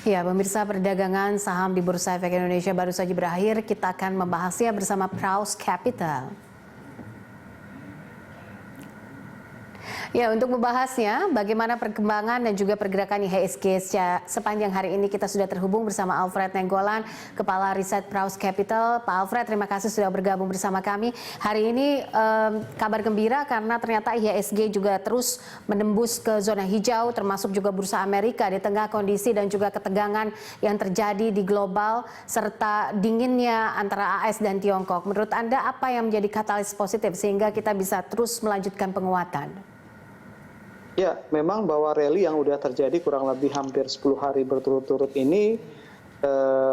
Ya, pemirsa, perdagangan saham di Bursa Efek Indonesia baru saja berakhir. Kita akan membahasnya bersama Praus Capital. Ya, untuk membahasnya bagaimana perkembangan dan juga pergerakan IHSG sepanjang hari ini, kita sudah terhubung bersama Alfred Nenggolan, Kepala Riset Praus Capital. Pak Alfred, terima kasih sudah bergabung bersama kami. Hari ini kabar gembira karena ternyata IHSG juga terus menembus ke zona hijau, termasuk juga Bursa Amerika di tengah kondisi dan juga ketegangan yang terjadi di global serta dinginnya antara AS dan Tiongkok. Menurut Anda apa yang menjadi katalis positif sehingga kita bisa terus melanjutkan penguatan? Ya, memang bahwa rally yang sudah terjadi kurang lebih hampir 10 hari berturut-turut ini,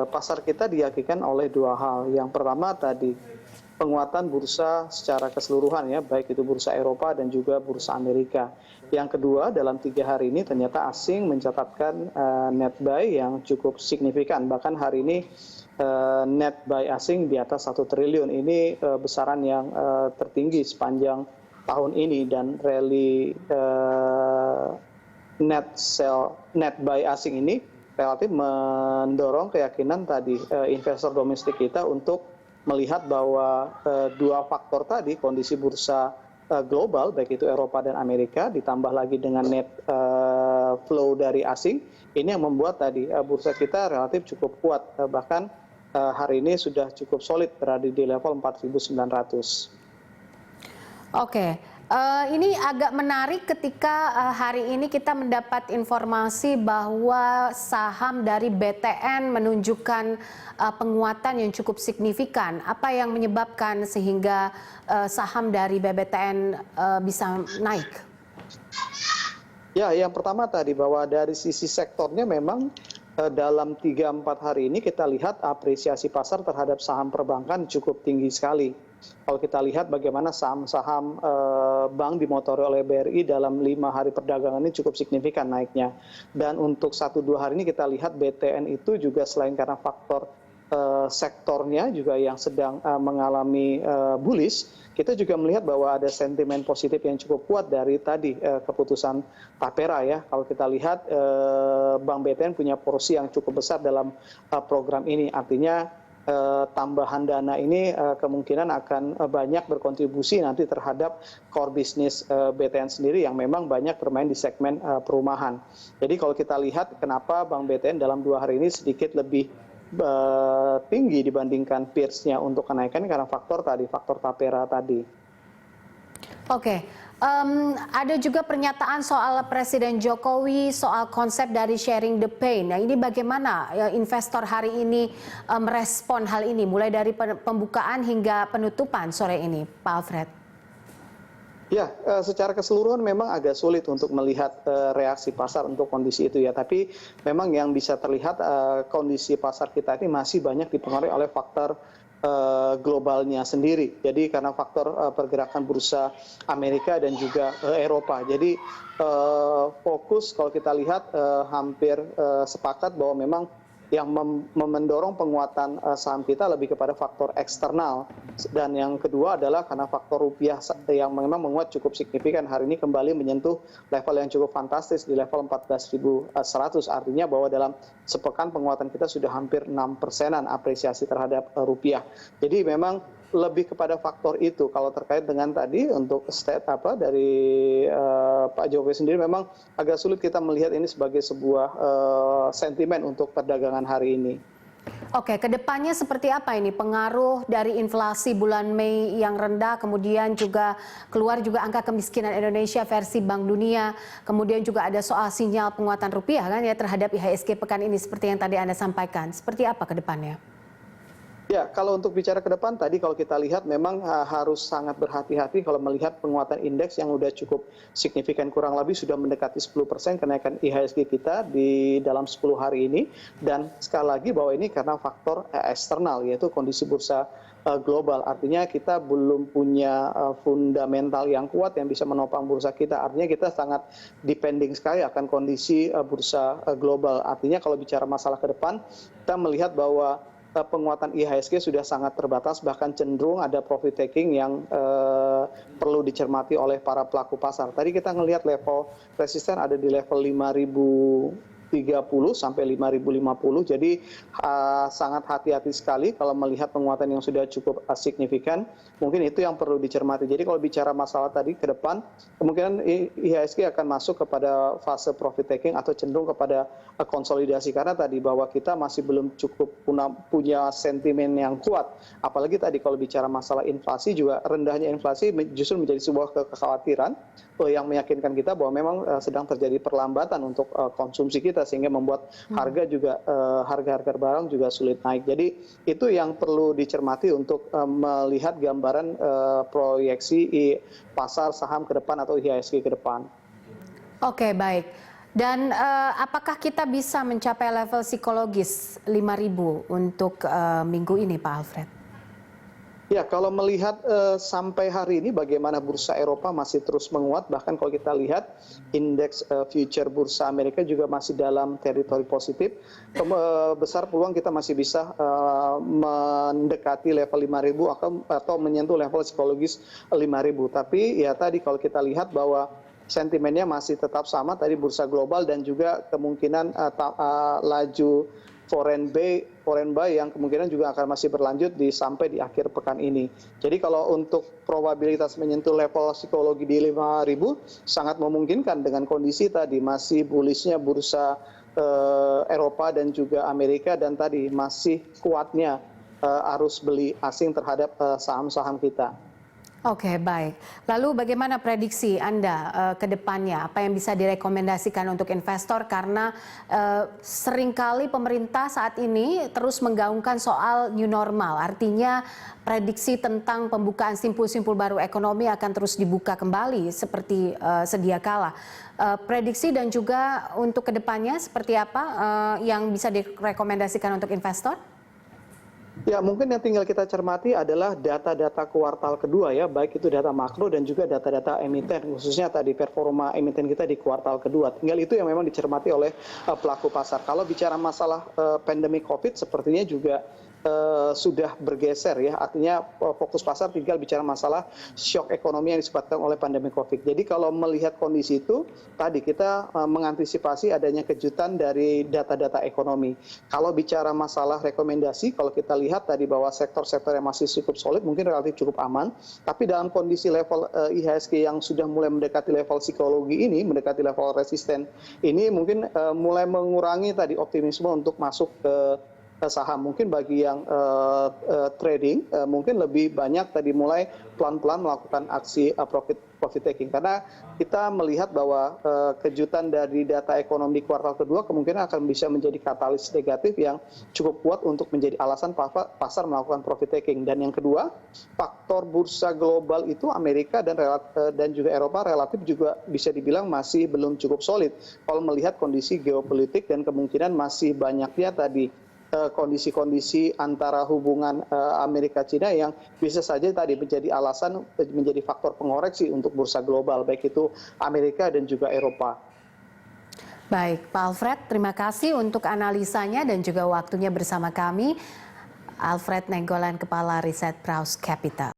pasar kita diyakinkan oleh dua hal. Yang pertama tadi, penguatan bursa secara keseluruhan ya, baik itu bursa Eropa dan juga bursa Amerika. Yang kedua, dalam 3 hari ini ternyata asing mencatatkan net buy yang cukup signifikan. Bahkan hari ini net buy asing di atas 1 triliun. Ini besaran yang tertinggi sepanjang tahun ini, dan rally net buy asing ini relatif mendorong keyakinan tadi investor domestik kita untuk melihat bahwa dua faktor tadi, kondisi bursa global baik itu Eropa dan Amerika ditambah lagi dengan net flow dari asing, ini yang membuat tadi bursa kita relatif cukup kuat, bahkan hari ini sudah cukup solid berada di level 4.900. Oke, ini agak menarik ketika hari ini kita mendapat informasi bahwa saham dari BTN menunjukkan penguatan yang cukup signifikan. Apa yang menyebabkan sehingga saham dari BBTN bisa naik? Ya, yang pertama tadi bahwa dari sisi sektornya memang dalam 3-4 hari ini kita lihat apresiasi pasar terhadap saham perbankan cukup tinggi sekali. Kalau kita lihat bagaimana saham-saham bank dimotori oleh BRI dalam 5 hari perdagangan ini cukup signifikan naiknya. Dan untuk 1-2 hari ini kita lihat BTN itu juga selain karena faktor sektornya juga yang sedang mengalami bullish, kita juga melihat bahwa ada sentimen positif yang cukup kuat dari tadi keputusan Tapera ya. Kalau kita lihat Bank BTN punya porsi yang cukup besar dalam program ini, artinya tambahan dana ini kemungkinan akan banyak berkontribusi nanti terhadap core bisnis BTN sendiri yang memang banyak bermain di segmen perumahan. Jadi kalau kita lihat kenapa Bank BTN dalam 2 hari ini sedikit lebih tinggi dibandingkan peers-nya untuk kenaikan karena faktor Tapera tadi. Oke. Ada juga pernyataan soal Presiden Jokowi soal konsep dari sharing the pain. Nah, ini bagaimana investor hari ini merespon hal ini mulai dari pembukaan hingga penutupan sore ini, Pak Alfred? Ya, secara keseluruhan memang agak sulit untuk melihat reaksi pasar untuk kondisi itu ya. Tapi memang yang bisa terlihat kondisi pasar kita ini masih banyak dipengaruhi oleh faktor globalnya sendiri. Jadi karena faktor pergerakan bursa Amerika dan juga Eropa. Jadi fokus kalau kita lihat hampir sepakat bahwa memang yang mendorong penguatan saham kita lebih kepada faktor eksternal, dan yang kedua adalah karena faktor rupiah yang memang menguat cukup signifikan hari ini kembali menyentuh level yang cukup fantastis di level 14.100, artinya bahwa dalam sepekan penguatan kita sudah hampir 6%-an apresiasi terhadap rupiah. Jadi memang lebih kepada faktor itu. Kalau terkait dengan tadi untuk dari Pak Jokowi sendiri, memang agak sulit kita melihat ini sebagai sebuah sentimen untuk perdagangan hari ini. Oke, kedepannya seperti apa ini pengaruh dari inflasi bulan Mei yang rendah, kemudian juga keluar juga angka kemiskinan Indonesia versi Bank Dunia, kemudian juga ada soal sinyal penguatan rupiah kan ya terhadap IHSG pekan ini seperti yang tadi Anda sampaikan. Seperti apa kedepannya? Ya, kalau untuk bicara ke depan tadi kalau kita lihat memang harus sangat berhati-hati kalau melihat penguatan indeks yang sudah cukup signifikan, kurang lebih sudah mendekati 10% kenaikan IHSG kita di dalam 10 hari ini. Dan sekali lagi bahwa ini karena faktor eksternal yaitu kondisi bursa global. Artinya kita belum punya fundamental yang kuat yang bisa menopang bursa kita. Artinya kita sangat depending sekali akan kondisi bursa global. Artinya kalau bicara masalah ke depan, kita melihat bahwa penguatan IHSG sudah sangat terbatas, bahkan cenderung ada profit taking yang perlu dicermati oleh para pelaku pasar. Tadi kita melihat level resisten ada di level 5.000 sampai 5.050. Jadi sangat hati-hati sekali kalau melihat penguatan yang sudah cukup signifikan. Mungkin itu yang perlu dicermati. Jadi kalau bicara masalah tadi ke depan, kemungkinan IHSG akan masuk kepada fase profit taking atau cenderung kepada konsolidasi, karena tadi bahwa kita masih belum cukup punya sentimen yang kuat. Apalagi tadi kalau bicara masalah inflasi, juga rendahnya inflasi justru menjadi sebuah kekhawatiran yang meyakinkan kita bahwa memang sedang terjadi perlambatan untuk konsumsi kita, sehingga membuat harga-harga barang juga sulit naik. Jadi itu yang perlu dicermati untuk melihat gambaran proyeksi pasar saham ke depan atau IHSG ke depan. Oke, baik. Dan apakah kita bisa mencapai level psikologis 5.000 untuk minggu ini, Pak Alfred? Ya, kalau melihat sampai hari ini bagaimana bursa Eropa masih terus menguat, bahkan kalau kita lihat indeks future bursa Amerika juga masih dalam teritori positif, besar peluang kita masih bisa mendekati level 5.000 atau menyentuh level psikologis 5.000. Tapi ya tadi kalau kita lihat bahwa sentimennya masih tetap sama, tadi bursa global dan juga kemungkinan laju foreign buy yang kemungkinan juga akan masih berlanjut sampai di akhir pekan ini. Jadi kalau untuk probabilitas menyentuh level psikologi di 5.000 sangat memungkinkan dengan kondisi tadi masih bullishnya bursa Eropa dan juga Amerika, dan tadi masih kuatnya arus beli asing terhadap saham-saham kita. Oke, baik. Lalu bagaimana prediksi Anda ke depannya? Apa yang bisa direkomendasikan untuk investor? Karena seringkali pemerintah saat ini terus menggaungkan soal new normal. Artinya prediksi tentang pembukaan simpul-simpul baru ekonomi akan terus dibuka kembali seperti sedia kala. Prediksi dan juga untuk ke depannya seperti apa yang bisa direkomendasikan untuk investor? Ya, mungkin yang tinggal kita cermati adalah data-data kuartal kedua ya, baik itu data makro dan juga data-data emiten, khususnya tadi performa emiten kita di kuartal kedua. Tinggal itu yang memang dicermati oleh pelaku pasar. Kalau bicara masalah pandemi COVID, sepertinya juga sudah bergeser ya, artinya fokus pasar tinggal bicara masalah shock ekonomi yang disebabkan oleh pandemi COVID. Jadi kalau melihat kondisi itu, tadi kita mengantisipasi adanya kejutan dari data-data ekonomi. Kalau bicara masalah rekomendasi, kalau kita lihat tadi bahwa sektor-sektor yang masih cukup solid mungkin relatif cukup aman, tapi dalam kondisi level IHSG yang sudah mulai mendekati level psikologi ini, mendekati level resisten ini, mungkin mulai mengurangi tadi optimisme untuk masuk ke saham. Mungkin bagi yang trading mungkin lebih banyak tadi mulai pelan-pelan melakukan aksi profit taking, karena kita melihat bahwa kejutan dari data ekonomi kuartal kedua kemungkinan akan bisa menjadi katalis negatif yang cukup kuat untuk menjadi alasan pasar melakukan profit taking. Dan yang kedua, faktor bursa global itu Amerika dan juga Eropa relatif juga bisa dibilang masih belum cukup solid kalau melihat kondisi geopolitik dan kemungkinan masih banyaknya tadi kondisi-kondisi antara hubungan Amerika-Cina yang bisa saja tadi menjadi alasan, menjadi faktor pengoreksi untuk bursa global, baik itu Amerika dan juga Eropa. Baik, Pak Alfred, terima kasih untuk analisanya dan juga waktunya bersama kami. Alfred Nainggolan, Kepala Riset Praus Capital.